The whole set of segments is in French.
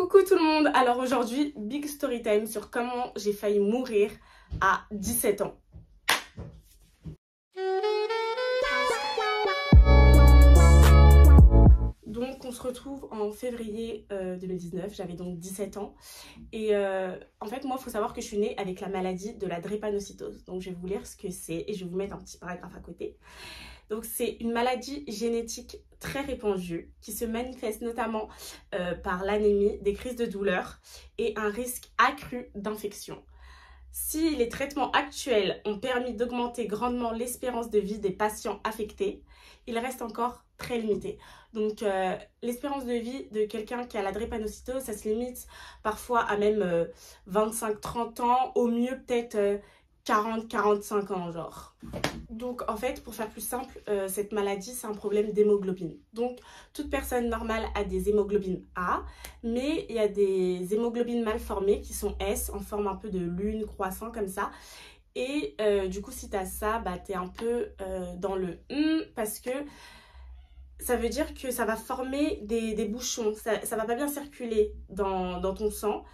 Coucou tout le monde, alors aujourd'hui, big story time sur comment j'ai failli mourir à 17 ans. Donc on se retrouve en février 2019, j'avais donc 17 ans. Et en fait moi il faut savoir que je suis née avec la maladie de la drépanocytose. Donc je vais vous lire ce que c'est et je vais vous mettre un petit paragraphe à côté. Donc c'est une maladie génétique très répandue qui se manifeste notamment par l'anémie, des crises de douleur et un risque accru d'infection. Si les traitements actuels ont permis d'augmenter grandement l'espérance de vie des patients affectés, il reste encore très limité. Donc l'espérance de vie de quelqu'un qui a la drépanocytose, ça se limite parfois à même 25-30 ans, au mieux peut-être 40-45 ans genre. Donc en fait, pour faire plus simple, cette maladie c'est un problème d'hémoglobine. Donc toute personne normale a des hémoglobines A, mais il y a des hémoglobines mal formées qui sont S en forme un peu de lune, croissant comme ça. Et du coup si tu as ça, bah, tu es un peu dans le parce que ça veut dire que ça va former des bouchons, ça va pas bien circuler dans ton sang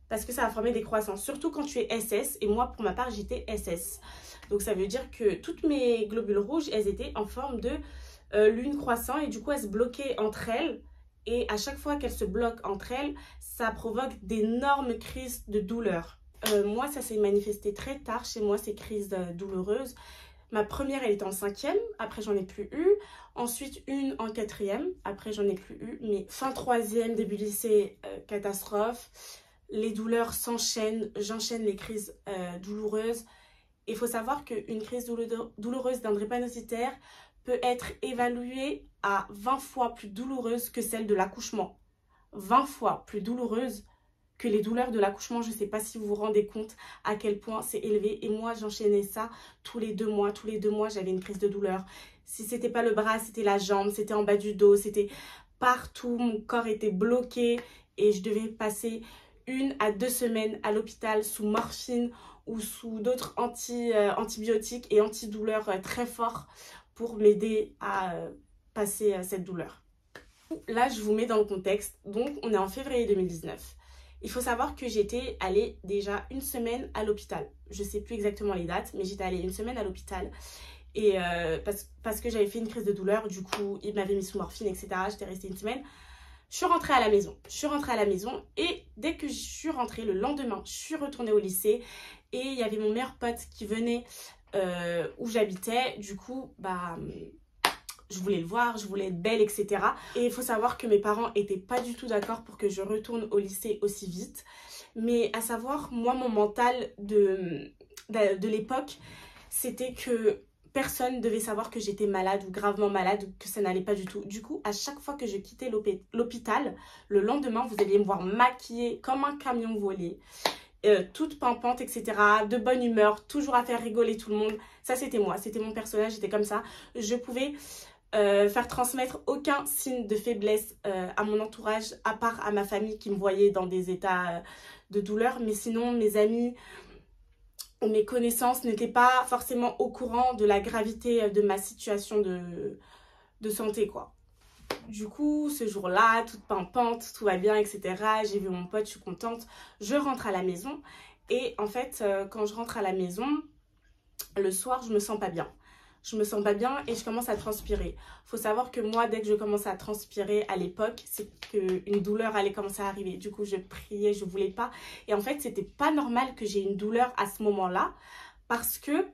parce que ça va former des croissants, surtout quand tu es SS, et moi pour ma part j'étais SS. Donc ça veut dire que toutes mes globules rouges, elles étaient en forme de lune croissant et du coup elles se bloquaient entre elles. Et à chaque fois qu'elles se bloquent entre elles, ça provoque d'énormes crises de douleur. Moi ça s'est manifesté très tard chez moi, ces crises douloureuses. Ma première, elle était en 5e, après j'en ai plus eu. Ensuite, une en 4e, après j'en ai plus eu. Mais fin 3e, début lycée, catastrophe. Les douleurs s'enchaînent, j'enchaîne les crises douloureuses. Il faut savoir qu'une crise douloureuse d'un drépanocytaire peut être évaluée à 20 fois plus douloureuse que celle de l'accouchement. 20 fois plus douloureuse que les douleurs de l'accouchement. Je ne sais pas si vous vous rendez compte à quel point c'est élevé. Et moi, j'enchaînais ça tous les 2 mois. Tous les 2 mois, j'avais une crise de douleur. Si ce n'était pas le bras, c'était la jambe, c'était en bas du dos, c'était partout. Mon corps était bloqué et je devais passer 1 à 2 semaines à l'hôpital sous morphine ou sous d'autres antibiotiques et antidouleurs très forts pour m'aider à passer cette douleur. Là, je vous mets dans le contexte. Donc, on est en février 2019. Il faut savoir que j'étais allée déjà 1 semaine à l'hôpital. Je ne sais plus exactement les dates, mais j'étais allée 1 semaine à l'hôpital. Et parce que j'avais fait une crise de douleur, du coup, ils m'avaient mis sous morphine, etc. J'étais restée 1 semaine. Je suis rentrée à la maison. Et dès que je suis rentrée, le lendemain, je suis retournée au lycée. Et il y avait mon meilleur pote qui venait où j'habitais. Du coup, bah... je voulais le voir, je voulais être belle, etc. Et il faut savoir que mes parents n'étaient pas du tout d'accord pour que je retourne au lycée aussi vite. Mais à savoir, moi, mon mental de l'époque, c'était que personne ne devait savoir que j'étais malade ou gravement malade ou que ça n'allait pas du tout. Du coup, à chaque fois que je quittais l'hôpital, le lendemain, vous alliez me voir maquillée comme un camion volé. Toute pimpante, etc. De bonne humeur, toujours à faire rigoler tout le monde. Ça, c'était moi, c'était mon personnage, j'étais comme ça. Je pouvais... faire transmettre aucun signe de faiblesse à mon entourage, à part à ma famille qui me voyait dans des états de douleur. Mais sinon, mes amis ou mes connaissances n'étaient pas forcément au courant de la gravité de ma situation de santé, quoi. Du coup, ce jour-là, toute pimpante, tout va bien, etc. J'ai vu mon pote, je suis contente. Je rentre à la maison. Et en fait, quand je rentre à la maison, le soir, je me sens pas bien. Je me sens pas bien et je commence à transpirer. Faut savoir que moi, dès que je commençais à transpirer à l'époque, c'est qu'une douleur allait commencer à arriver. Du coup, je priais, je voulais pas. Et en fait, c'était pas normal que j'ai une douleur à ce moment-là parce que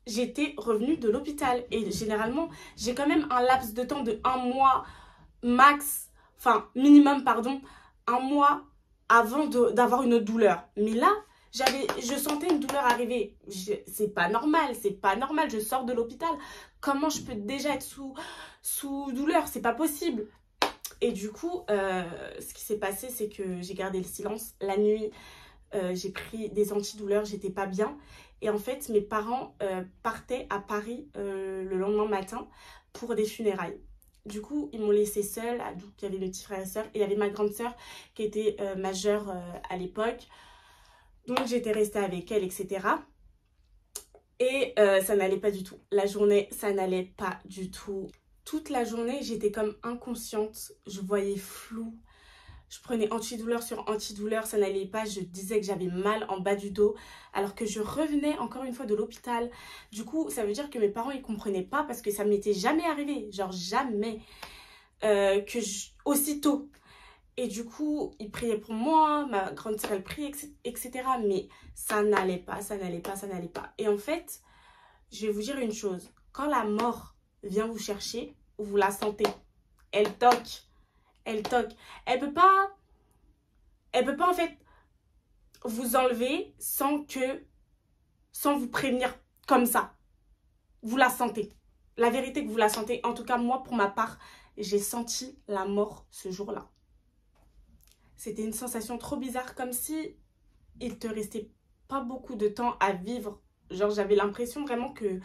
j'étais revenue de l'hôpital. Et généralement, j'ai quand même un laps de temps de 1 mois max, enfin minimum, pardon, 1 mois avant d'avoir une autre douleur. Mais là, je sentais une douleur arriver. C'est pas normal, je sors de l'hôpital. Comment je peux déjà être sous douleur? C'est pas possible. Et du coup, ce qui s'est passé, c'est que j'ai gardé le silence. La nuit, j'ai pris des antidouleurs, j'étais pas bien. Et en fait, mes parents partaient à Paris le lendemain matin pour des funérailles. Du coup, ils m'ont laissée seule. Donc, il y avait mes petits frères et sœurs. Et il y avait ma grande sœur qui était majeure à l'époque. Donc j'étais restée avec elle, etc. Et ça n'allait pas du tout. La journée, ça n'allait pas du tout. Toute la journée, j'étais comme inconsciente. Je voyais flou. Je prenais antidouleur sur antidouleur, ça n'allait pas. Je disais que j'avais mal en bas du dos, alors que je revenais encore une fois de l'hôpital. Du coup, ça veut dire que mes parents, ils comprenaient pas parce que ça m'était jamais arrivé. Genre jamais. Aussitôt. Et du coup, ils priaient pour moi, ma grande sœur, elle priait, etc. Mais ça n'allait pas, ça n'allait pas, ça n'allait pas. Et en fait, je vais vous dire une chose. Quand la mort vient vous chercher, vous la sentez. Elle toque. Elle toque. Elle peut pas en fait vous enlever sans vous prévenir comme ça. Vous la sentez. La vérité que vous la sentez. En tout cas, moi, pour ma part, j'ai senti la mort ce jour-là. C'était une sensation trop bizarre, comme si il te restait pas beaucoup de temps à vivre. Genre, j'avais l'impression vraiment que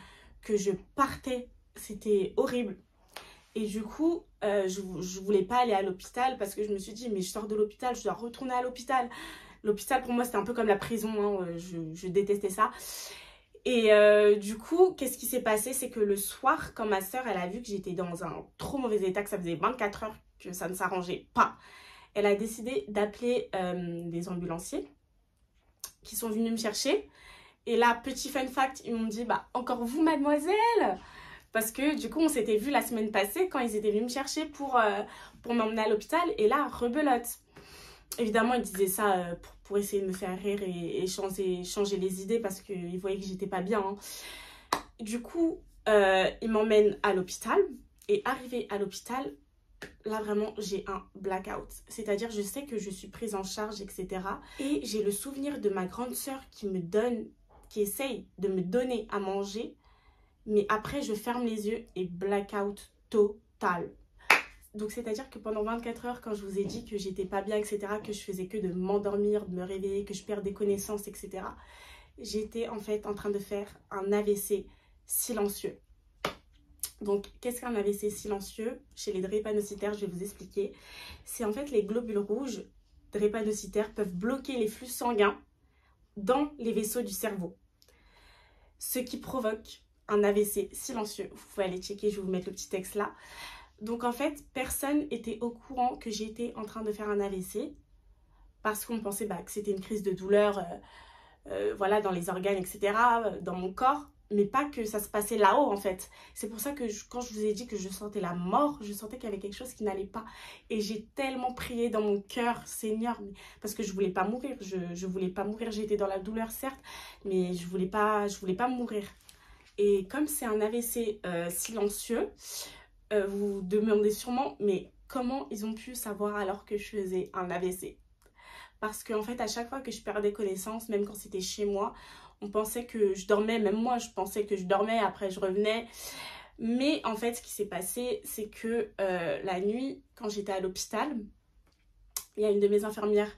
je partais. C'était horrible. Et du coup, je voulais pas aller à l'hôpital parce que je me suis dit, mais je sors de l'hôpital, je dois retourner à l'hôpital. L'hôpital, pour moi, c'était un peu comme la prison. Hein, je détestais ça. Et du coup, qu'est-ce qui s'est passé? C'est que le soir, quand ma soeur, elle a vu que j'étais dans un trop mauvais état, que ça faisait 24 heures que ça ne s'arrangeait pas, elle a décidé d'appeler des ambulanciers qui sont venus me chercher. Et là, petit fun fact, ils m'ont dit, bah, encore vous, mademoiselle? Parce que du coup, on s'était vu la semaine passée quand ils étaient venus me chercher pour m'emmener à l'hôpital. Et là, rebelote. Évidemment, ils disaient ça pour essayer de me faire rire et changer les idées parce qu'ils voyaient que j'étais pas bien. Hein. Du coup, ils m'emmènent à l'hôpital. Et arrivé à l'hôpital, là vraiment, j'ai un blackout. C'est-à-dire, je sais que je suis prise en charge, etc. Et j'ai le souvenir de ma grande sœur qui essaye de me donner à manger. Mais après, je ferme les yeux et blackout total. Donc, c'est-à-dire que pendant 24 heures, quand je vous ai dit que j'étais pas bien, etc., que je faisais que de m'endormir, de me réveiller, que je perdais connaissance, etc., j'étais en fait en train de faire un AVC silencieux. Donc, qu'est-ce qu'un AVC silencieux? Chez les drépanocytaires, je vais vous expliquer. C'est en fait les globules rouges drépanocytaires peuvent bloquer les flux sanguins dans les vaisseaux du cerveau. Ce qui provoque un AVC silencieux. Vous pouvez aller checker, je vais vous mettre le petit texte là. Donc en fait, personne n'était au courant que j'étais en train de faire un AVC parce qu'on pensait que c'était une crise de douleur voilà, dans les organes, etc., dans mon corps, mais pas que ça se passait là-haut en fait. C'est pour ça que quand je vous ai dit que je sentais la mort, je sentais qu'il y avait quelque chose qui n'allait pas. Et j'ai tellement prié dans mon cœur, Seigneur, parce que je voulais pas mourir. Je voulais pas mourir, j'étais dans la douleur certes, mais je voulais pas mourir. Et comme c'est un AVC silencieux, vous vous demandez sûrement, mais comment ils ont pu savoir alors que je faisais un AVC? Parce qu'en fait, à chaque fois que je perdais connaissance, même quand c'était chez moi, on pensait que je dormais, même moi, je pensais que je dormais, après je revenais. Mais en fait, ce qui s'est passé, c'est que la nuit, quand j'étais à l'hôpital, il y a une de mes infirmières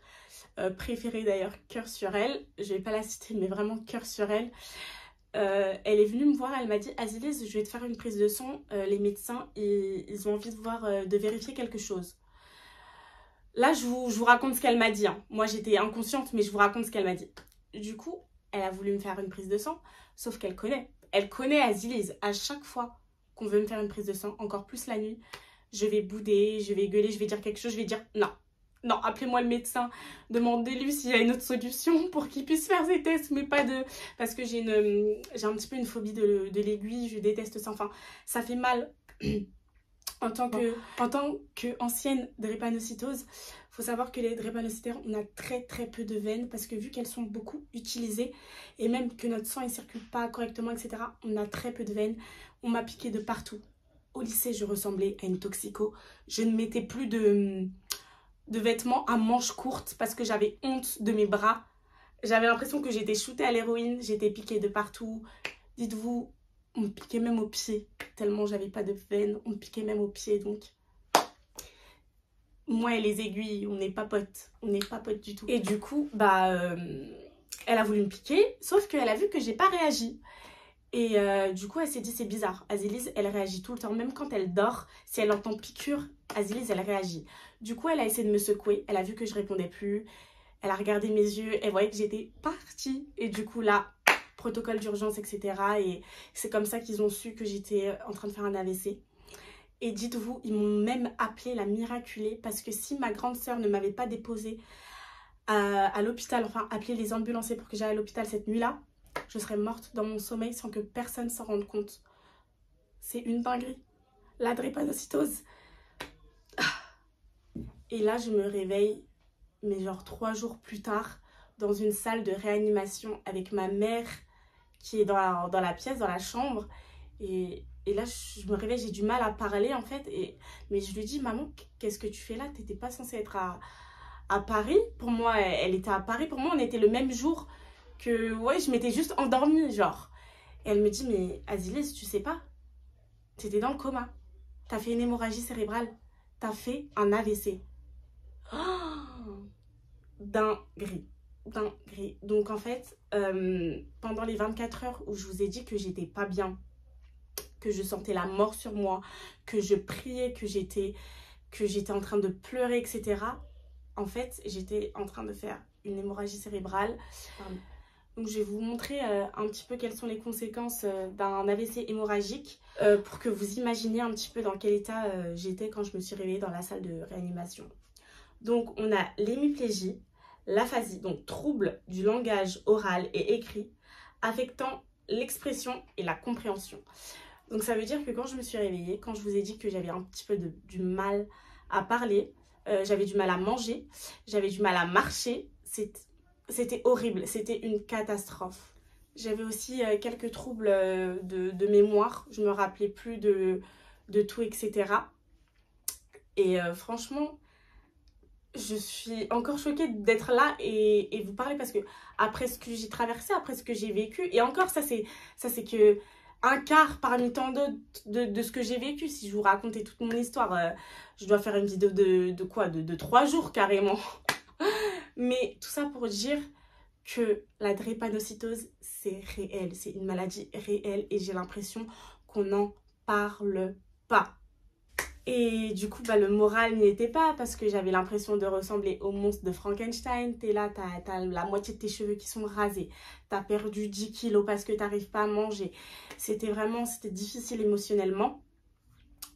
préférées d'ailleurs, cœur sur elle, je vais pas la citer, mais vraiment cœur sur elle, elle est venue me voir, elle m'a dit, Azilise, je vais te faire une prise de sang, les médecins, ils ont envie de voir, de vérifier quelque chose. Là, je vous raconte ce qu'elle m'a dit. Hein. Moi, j'étais inconsciente, mais je vous raconte ce qu'elle m'a dit. Du coup, elle a voulu me faire une prise de sang, sauf qu'elle connaît. Elle connaît Azilise. À chaque fois qu'on veut me faire une prise de sang, encore plus la nuit, je vais bouder, je vais gueuler, je vais dire quelque chose, je vais dire non. Non, appelez-moi le médecin, demandez-lui s'il y a une autre solution pour qu'il puisse faire ses tests, mais pas de... Parce que j'ai un petit peu une phobie de l'aiguille, je déteste ça, enfin, ça fait mal. En tant qu'ancienne drépanocytose, il faut savoir que les drépanocytaires, on a très très peu de veines parce que vu qu'elles sont beaucoup utilisées et même que notre sang ne circule pas correctement, etc., on a très peu de veines. On m'a piqué de partout. Au lycée, je ressemblais à une toxico. Je ne mettais plus de vêtements à manches courtes parce que j'avais honte de mes bras. J'avais l'impression que j'étais shootée à l'héroïne, j'étais piquée de partout. Dites-vous, on me piquait même aux pieds, tellement j'avais pas de veine, on me piquait même aux pieds, donc moi et les aiguilles, on n'est pas potes du tout. Et du coup, elle a voulu me piquer, sauf qu'elle a vu que j'ai pas réagi. Et du coup, elle s'est dit, c'est bizarre, Azilise, elle réagit tout le temps, même quand elle dort, si elle entend piqûre, Azilise, elle réagit. Du coup, elle a essayé de me secouer, elle a vu que je répondais plus, elle a regardé mes yeux, elle voyait que j'étais partie, et du coup là, protocole d'urgence, etc. Et c'est comme ça qu'ils ont su que j'étais en train de faire un AVC. Et dites-vous, ils m'ont même appelé la miraculée parce que si ma grande sœur ne m'avait pas déposée à l'hôpital, enfin appelé les ambulanciers pour que j'aille à l'hôpital cette nuit-là, je serais morte dans mon sommeil sans que personne s'en rende compte. C'est une dinguerie. La drépanocytose. Et là, je me réveille, mais genre 3 jours plus tard, dans une salle de réanimation avec ma mère qui est dans la pièce, dans la chambre. Et là, je me réveille, j'ai du mal à parler en fait. Mais je lui dis, maman, qu'est-ce que tu fais là? T'étais pas censée être à Paris. Pour moi, elle était à Paris. Pour moi, on était le même jour que... Ouais, je m'étais juste endormie, genre. Et elle me dit, mais Azilès, tu sais pas? T'étais dans le coma. T'as fait une hémorragie cérébrale. T'as fait un AVC. Oh, dinguerie. Dinguerie. Donc en fait, pendant les 24 heures où je vous ai dit que j'étais pas bien, que je sentais la mort sur moi, que je priais, que j'étais en train de pleurer, etc. En fait, j'étais en train de faire une hémorragie cérébrale. Donc je vais vous montrer un petit peu quelles sont les conséquences d'un AVC hémorragique pour que vous imaginiez un petit peu dans quel état j'étais quand je me suis réveillée dans la salle de réanimation. Donc on a l'hémiplégie, l'aphasie, donc trouble du langage oral et écrit, affectant l'expression et la compréhension. Donc ça veut dire que quand je me suis réveillée, quand je vous ai dit que j'avais un petit peu du mal à parler, j'avais du mal à manger, j'avais du mal à marcher, c'était horrible, c'était une catastrophe. J'avais aussi quelques troubles de mémoire, je me rappelais plus de tout, etc. Et franchement, je suis encore choquée d'être là et vous parler parce que après ce que j'ai traversé, après ce que j'ai vécu, et encore ça c'est que un quart parmi tant d'autres de ce que j'ai vécu. Si je vous racontais toute mon histoire, je dois faire une vidéo de 3 jours carrément. Mais tout ça pour dire que la drépanocytose, c'est réel, c'est une maladie réelle et j'ai l'impression qu'on n'en parle pas. Et du coup, le moral n'y était pas parce que j'avais l'impression de ressembler au monstre de Frankenstein. T'es là, t'as la moitié de tes cheveux qui sont rasés. T'as perdu 10 kilos parce que t'arrives pas à manger. C'était difficile émotionnellement.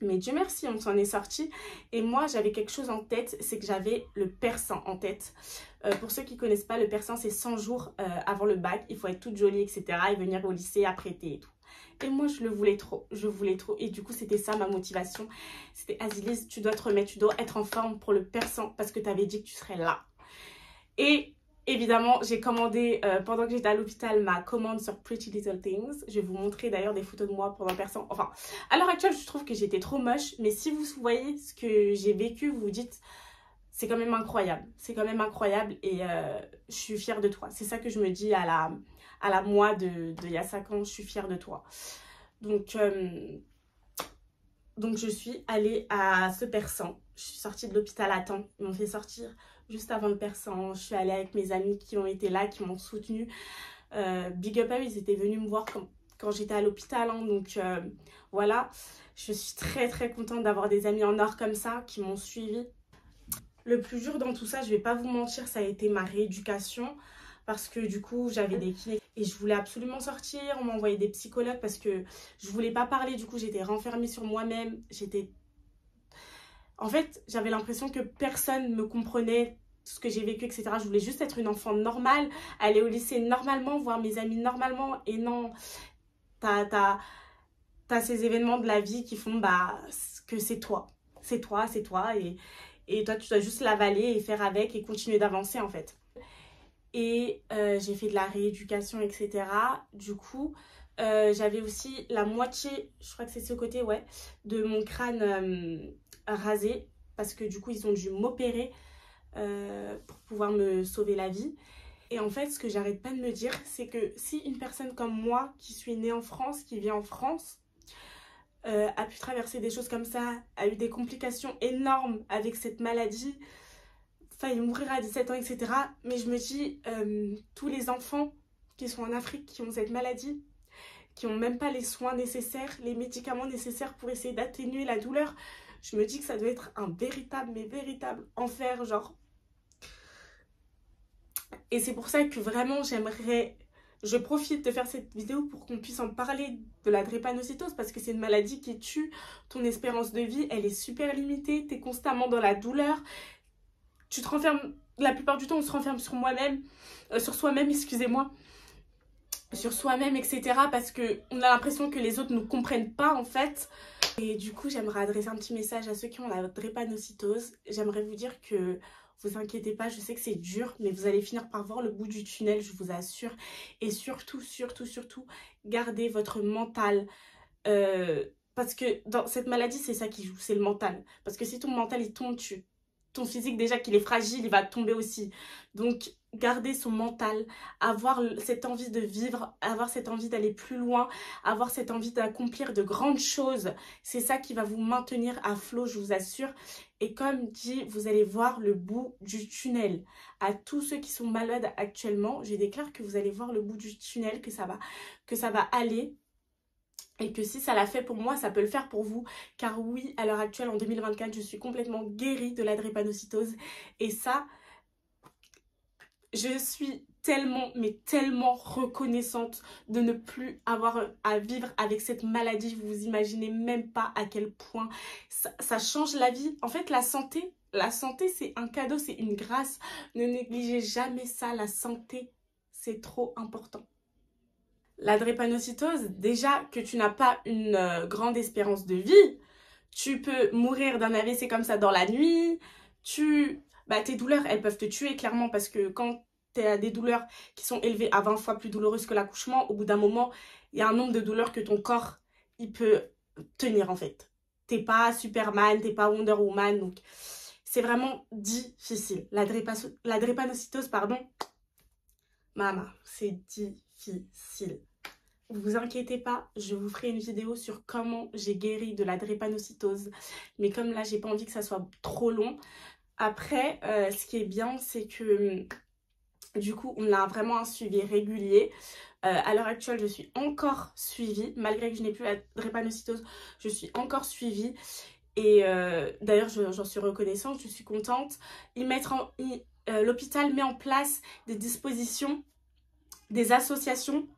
Mais Dieu merci, on s'en est sorti. Et moi, j'avais quelque chose en tête, c'est que j'avais le persan en tête. Pour ceux qui ne connaissent pas, le persan, c'est 100 jours avant le bac. Il faut être toute jolie, etc. et venir au lycée apprêtée et tout. Et moi, je le voulais trop, je voulais trop. Et du coup, c'était ça ma motivation. C'était Azilès, tu dois te remettre, tu dois être en forme pour le persan parce que tu avais dit que tu serais là. Et évidemment, j'ai commandé, pendant que j'étais à l'hôpital, ma commande sur Pretty Little Things. Je vais vous montrer d'ailleurs des photos de moi pendant le persan. Enfin, à l'heure actuelle, je trouve que j'étais trop moche. Mais si vous voyez ce que j'ai vécu, vous vous dites, c'est quand même incroyable. C'est quand même incroyable et je suis fière de toi. C'est ça que je me dis à la moi de il y a 5 ans, je suis fière de toi. Donc je suis allée à ce persan. Je suis sortie de l'hôpital à temps. Ils m'ont fait sortir juste avant le persan. Je suis allée avec mes amis qui ont été là, qui m'ont soutenue. Big up à eux, ils étaient venus me voir quand j'étais à l'hôpital. Hein, donc voilà, je suis très très contente d'avoir des amis en or comme ça qui m'ont suivie. Le plus dur dans tout ça, je vais pas vous mentir, ça a été ma rééducation. Parce que du coup, j'avais des kinés et je voulais absolument sortir. On m'a envoyé des psychologues parce que je voulais pas parler. Du coup, j'étais renfermée sur moi-même. En fait, j'avais l'impression que personne me comprenait ce que j'ai vécu, etc. Je voulais juste être une enfant normale, aller au lycée normalement, voir mes amis normalement. Et non, t'as ces événements de la vie qui font que c'est toi. C'est toi, c'est toi. Et toi, tu dois juste l'avaler et faire avec et continuer d'avancer en fait. Et j'ai fait de la rééducation, etc. Du coup, j'avais aussi la moitié, je crois que c'est ce côté, ouais, de mon crâne rasé. Parce que du coup, ils ont dû m'opérer pour pouvoir me sauver la vie. Et en fait, ce que j'arrête pas de me dire, c'est que si une personne comme moi, qui suis née en France, qui vit en France, a pu traverser des choses comme ça, a eu des complications énormes avec cette maladie, failli mourir à 17 ans, etc. Mais je me dis, tous les enfants qui sont en Afrique, qui ont cette maladie, qui n'ont même pas les soins nécessaires, les médicaments nécessaires pour essayer d'atténuer la douleur, je me dis que ça doit être un véritable, mais véritable enfer, genre. Et c'est pour ça que vraiment, j'aimerais je profite de faire cette vidéo pour qu'on puisse en parler de la drépanocytose parce que c'est une maladie qui tue. Ton espérance de vie, elle est super limitée. Tu es constamment dans la douleur. Tu te renfermes, la plupart du temps, on se renferme sur sur soi-même, excusez-moi. Sur soi-même, etc. Parce qu'on a l'impression que les autres ne nous comprennent pas, en fait. Et du coup, j'aimerais adresser un petit message à ceux qui ont la drépanocytose. J'aimerais vous dire que vous inquiétez pas, je sais que c'est dur, mais vous allez finir par voir le bout du tunnel, je vous assure. Et surtout, gardez votre mental. Parce que dans cette maladie, c'est ça qui joue, c'est le mental. Parce que si ton mental, il tombe, ton physique, déjà qu'il est fragile, il va tomber aussi. Donc, garder son mental, avoir cette envie de vivre, avoir cette envie d'aller plus loin, avoir cette envie d'accomplir de grandes choses. C'est ça qui va vous maintenir à flot, je vous assure. Et comme dit, vous allez voir le bout du tunnel. À tous ceux qui sont malades actuellement, je déclare que vous allez voir le bout du tunnel, que ça va aller. Et que si ça l'a fait pour moi, ça peut le faire pour vous. Car oui, à l'heure actuelle, en 2024, je suis complètement guérie de la drépanocytose. Et ça, je suis tellement, mais tellement reconnaissante de ne plus avoir à vivre avec cette maladie. Vous vous imaginez même pas à quel point ça change la vie. En fait, la santé, c'est un cadeau, c'est une grâce. Ne négligez jamais ça, la santé, c'est trop important. La drépanocytose, déjà que tu n'as pas une grande espérance de vie, tu peux mourir d'un AVC comme ça dans la nuit, tes douleurs, elles peuvent te tuer clairement parce que quand tu as des douleurs qui sont élevées à 20 fois plus douloureuses que l'accouchement, au bout d'un moment, il y a un nombre de douleurs que ton corps, il peut tenir en fait. T'es pas Superman, t'es pas Wonder Woman, donc c'est vraiment difficile. La drépanocytose, pardon, maman, c'est difficile. Vous inquiétez pas, je vous ferai une vidéo sur comment j'ai guéri de la drépanocytose. Mais comme là, j'ai pas envie que ça soit trop long. Après, ce qui est bien, c'est que du coup, on a vraiment un suivi régulier. À l'heure actuelle, je suis encore suivie. Malgré que je n'ai plus la drépanocytose, je suis encore suivie. Et d'ailleurs, j'en suis reconnaissante, je suis contente. L'hôpital met en place des dispositions, des associations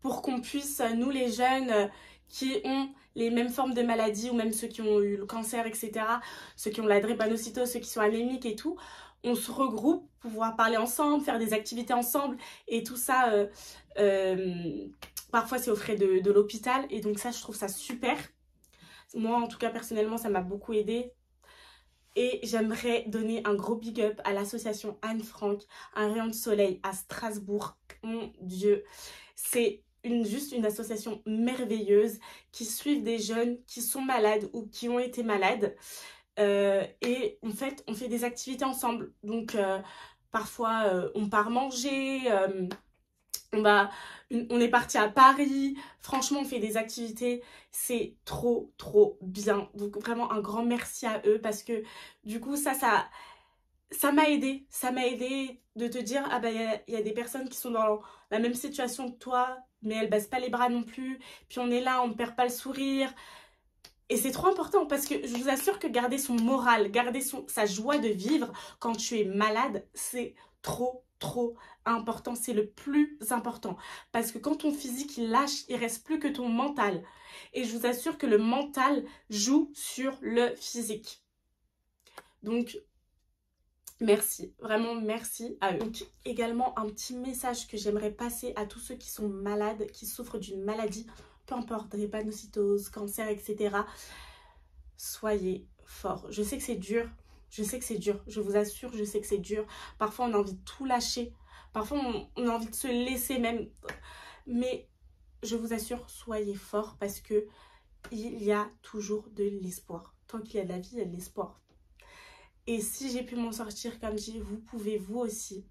pour qu'on puisse, nous les jeunes qui ont les mêmes formes de maladies ou même ceux qui ont eu le cancer, etc., ceux qui ont la drépanocytose, ceux qui sont anémiques et tout, on se regroupe pour pouvoir parler ensemble, faire des activités ensemble et tout ça, parfois c'est aux frais de l'hôpital et donc ça, je trouve ça super. Moi, en tout cas, personnellement, ça m'a beaucoup aidée. Et j'aimerais donner un gros big up à l'association Anne Frank, un rayon de soleil à Strasbourg. Mon Dieu, c'est juste une association merveilleuse qui suit des jeunes qui sont malades ou qui ont été malades. Et en fait, on fait des activités ensemble. Donc, parfois, on part manger, on est parti à Paris. Franchement, on fait des activités. C'est trop, trop bien. Donc, vraiment, un grand merci à eux parce que, du coup, ça m'a aidé. Ça m'a aidé de te dire, ah bah, il y a des personnes qui sont dans la même situation que toi, mais elles baissent pas les bras non plus. Puis on est là, on ne perd pas le sourire. Et c'est trop important parce que je vous assure que garder son moral, garder sa joie de vivre quand tu es malade, c'est trop, trop important. C'est le plus important. Parce que quand ton physique il lâche, il reste plus que ton mental. Et je vous assure que le mental joue sur le physique. Donc, merci, vraiment merci à eux. Donc, également un petit message que j'aimerais passer à tous ceux qui sont malades, qui souffrent d'une maladie, peu importe, drépanocytose, cancer, etc. Soyez forts. Je sais que c'est dur, je vous assure, je sais que c'est dur. Parfois, on a envie de tout lâcher. Parfois, on a envie de se laisser même. Mais je vous assure, soyez forts parce que il y a toujours de l'espoir. Tant qu'il y a de la vie, il y a de l'espoir. Et si j'ai pu m'en sortir comme dit, vous pouvez vous aussi.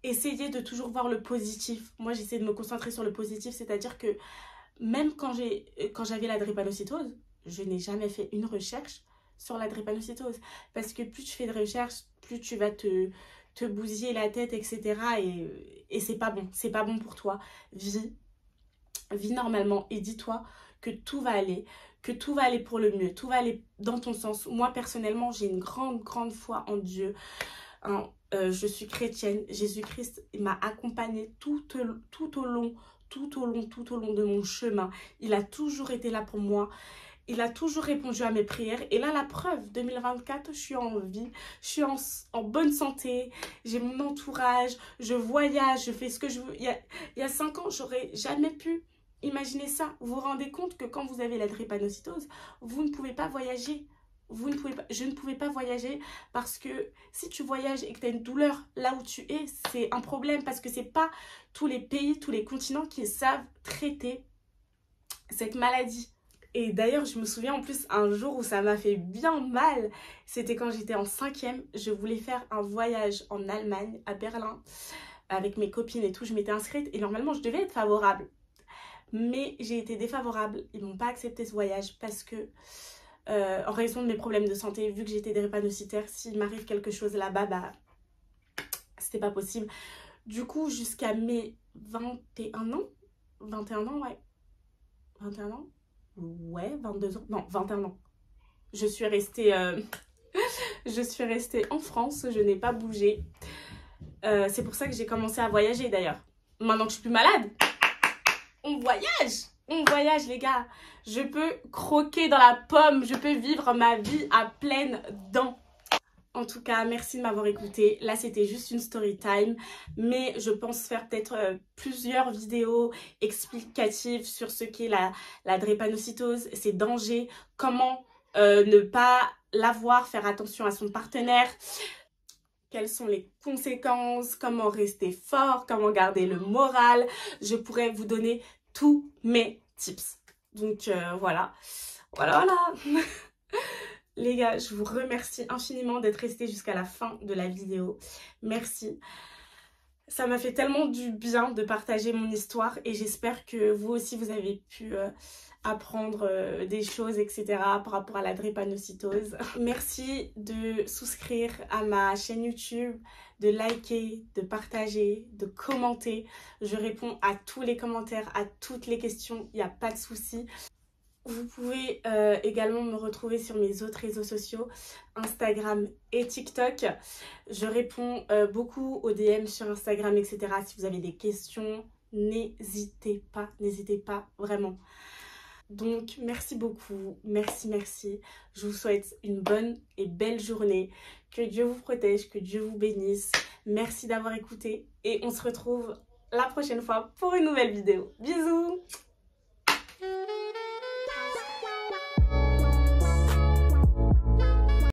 Essayez de toujours voir le positif. Moi, j'essaie de me concentrer sur le positif, c'est-à-dire que même quand j'avais la drépanocytose, je n'ai jamais fait une recherche sur la drépanocytose. Parce que plus tu fais de recherches, plus tu vas te bousiller la tête, etc. Et c'est pas bon. C'est pas bon pour toi. Vis normalement et dis-toi que tout va aller. Que tout va aller pour le mieux. Tout va aller dans ton sens. Moi, personnellement, j'ai une grande, grande foi en Dieu. hein. Je suis chrétienne. Jésus-Christ m'a accompagnée tout au long de mon chemin. Il a toujours été là pour moi. Il a toujours répondu à mes prières. Et là, la preuve, 2024, je suis en vie, je suis en bonne santé, j'ai mon entourage, je voyage, je fais ce que je veux. Il y a 5 ans, j'aurais jamais pu imaginer ça. Vous vous rendez compte que quand vous avez la drépanocytose, vous ne pouvez pas voyager. Je ne pouvais pas voyager parce que si tu voyages et que tu as une douleur là où tu es, c'est un problème parce que c'est pas tous les pays, tous les continents qui savent traiter cette maladie. Et d'ailleurs, je me souviens en plus un jour où ça m'a fait bien mal. C'était quand j'étais en 5e. Je voulais faire un voyage en Allemagne, à Berlin, avec mes copines et tout. Je m'étais inscrite et normalement, je devais être favorable. Mais j'ai été défavorable. Ils m'ont pas accepté ce voyage parce que, en raison de mes problèmes de santé, vu que j'étais drépanocytaire, s'il m'arrive quelque chose là-bas, bah, c'était pas possible. Du coup, jusqu'à mes 21 ans, 21 ans, ouais. 21 ans? Ouais, 22 ans. Non, 21 ans. Je suis restée en France, je n'ai pas bougé. C'est pour ça que j'ai commencé à voyager d'ailleurs. Maintenant que je suis plus malade, on voyage les gars. Je peux croquer dans la pomme, je peux vivre ma vie à pleines dents. En tout cas, merci de m'avoir écouté. Là, c'était juste une story time. Mais je pense faire peut-être plusieurs vidéos explicatives sur ce qu'est la drépanocytose, ses dangers, comment ne pas l'avoir, faire attention à son partenaire, quelles sont les conséquences, comment rester fort, comment garder le moral. Je pourrais vous donner tous mes tips. Donc voilà. Les gars, je vous remercie infiniment d'être restés jusqu'à la fin de la vidéo. Merci. Ça m'a fait tellement du bien de partager mon histoire et j'espère que vous aussi vous avez pu apprendre des choses, etc. par rapport à la drépanocytose. Merci de souscrire à ma chaîne YouTube, de liker, de partager, de commenter. Je réponds à tous les commentaires, à toutes les questions, il n'y a pas de souci. Vous pouvez également me retrouver sur mes autres réseaux sociaux, Instagram et TikTok. Je réponds beaucoup aux DM sur Instagram, etc. Si vous avez des questions, n'hésitez pas, vraiment. Donc, merci beaucoup, merci. Je vous souhaite une bonne et belle journée. Que Dieu vous protège, que Dieu vous bénisse. Merci d'avoir écouté et on se retrouve la prochaine fois pour une nouvelle vidéo. Bisous!